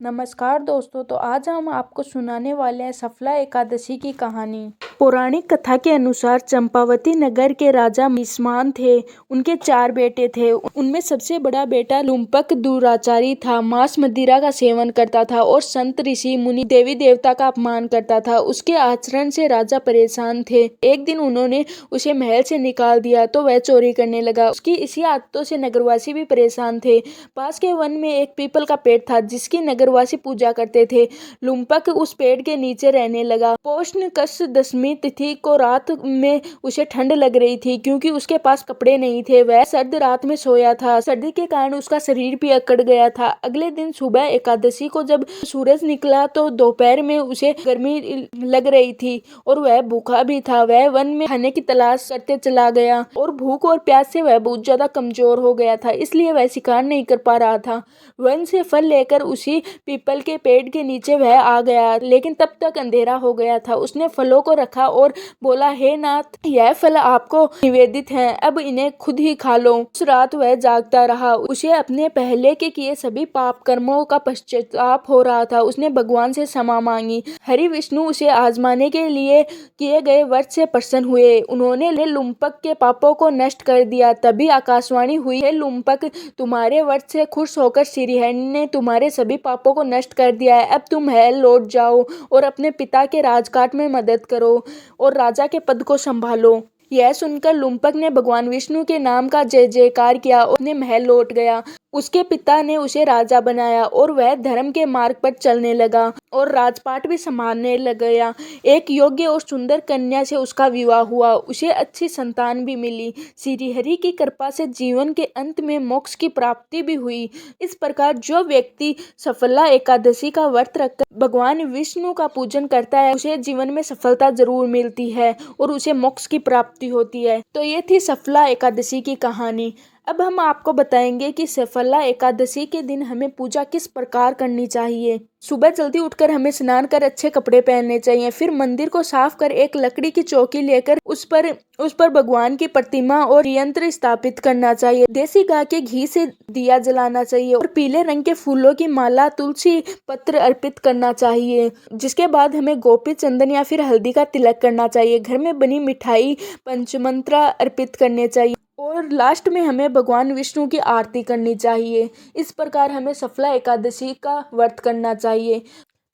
नमस्कार दोस्तों, तो आज हम आपको सुनाने वाले हैं सफला एकादशी की कहानी। पौराणिक कथा के अनुसार चंपावती नगर के राजा मीसमान थे। उनके 4 बेटे थे। उनमें सबसे बड़ा बेटा लुम्पक दुराचारी था, मांस मदिरा का सेवन करता था और संत ऋषि मुनि देवी देवता का अपमान करता था। उसके आचरण से राजा परेशान थे। एक दिन उन्होंने उसे महल से निकाल दिया तो वह चोरी करने लगा। उसकी इसी आदतों से नगरवासी भी परेशान थे। पास के वन में एक पीपल का पेड़ था जिसकी नगरवासी पूजा करते थे। लुम्पक उस पेड़ के नीचे रहने लगा। पोष्णकस दशमी तिथि को रात में उसे ठंड लग रही थी क्योंकि उसके पास कपड़े नहीं थे। वह सर्द रात में सोया था। सर्दी के कारण उसका शरीर भी अकड़ गया था। अगले दिन सुबह एकादशी को जब सूरज निकला तो दोपहर में उसे गर्मी लग रही थी और वह भूखा भी था। वह वन में खाने की तलाश करते चला गया और भूख और प्यास से वह बहुत ज्यादा कमजोर हो गया था, इसलिए वह शिकार नहीं कर पा रहा था। वन से फल लेकर उसी पीपल के पेड़ के नीचे वह आ गया, लेकिन तब तक अंधेरा हो गया था। उसने फलों को रखा और बोला, हे नाथ, यह फल आपको निवेदित हैं, अब इन्हें खुद ही खा लो। उस रात वह जागता रहा। उसे अपने पहले के किए सभी पाप कर्मों का पश्चाताप हो रहा था। उसने भगवान से क्षमा मांगी। हरि विष्णु उसे आजमाने के लिए किए गए व्रत से प्रसन्न हुए। उन्होंने लुम्पक के पापों को नष्ट कर दिया। तभी आकाशवाणी हुई, हे लुम्पक, तुम्हारे व्रत से खुश होकर श्रीहरि ने तुम्हारे सभी पापों को नष्ट कर दिया है। अब तुम महल लौट जाओ और अपने पिता के राजकाज में मदद करो और राजा के पद को संभालो। यह सुनकर लुम्पक ने भगवान विष्णु के नाम का जय जयकार किया और अपने महल लौट गया। उसके पिता ने उसे राजा बनाया और वह धर्म के मार्ग पर चलने लगा और राजपाट भी संभालने लग गया। एक योग्य और सुंदर कन्या से उसका विवाह हुआ। उसे अच्छी संतान भी मिली। श्रीहरि की कृपा से जीवन के अंत में मोक्ष की प्राप्ति भी हुई। इस प्रकार जो व्यक्ति सफला एकादशी का व्रत रखकर भगवान विष्णु का पूजन करता है, उसे जीवन में सफलता जरूर मिलती है और उसे मोक्ष की प्राप्ति होती है। तो ये थी सफला एकादशी की कहानी। अब हम आपको बताएंगे कि सफला एकादशी के दिन हमें पूजा किस प्रकार करनी चाहिए। सुबह जल्दी उठकर हमें स्नान कर अच्छे कपड़े पहनने चाहिए। फिर मंदिर को साफ कर एक लकड़ी की चौकी लेकर उस पर भगवान की प्रतिमा और यंत्र स्थापित करना चाहिए। देसी गाय के घी से दिया जलाना चाहिए और पीले रंग के फूलों की माला, तुलसी पत्र अर्पित करना चाहिए। जिसके बाद हमें गोपी चंदन या फिर हल्दी का तिलक करना चाहिए। घर में बनी मिठाई, पंचमंत्र अर्पित करने चाहिए और लास्ट में हमें भगवान विष्णु की आरती करनी चाहिए। इस प्रकार हमें सफला एकादशी का व्रत करना चाहिए।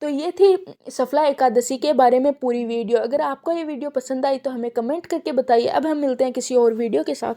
तो ये थी सफला एकादशी के बारे में पूरी वीडियो। अगर आपको ये वीडियो पसंद आई तो हमें कमेंट करके बताइए। अब हम मिलते हैं किसी और वीडियो के साथ।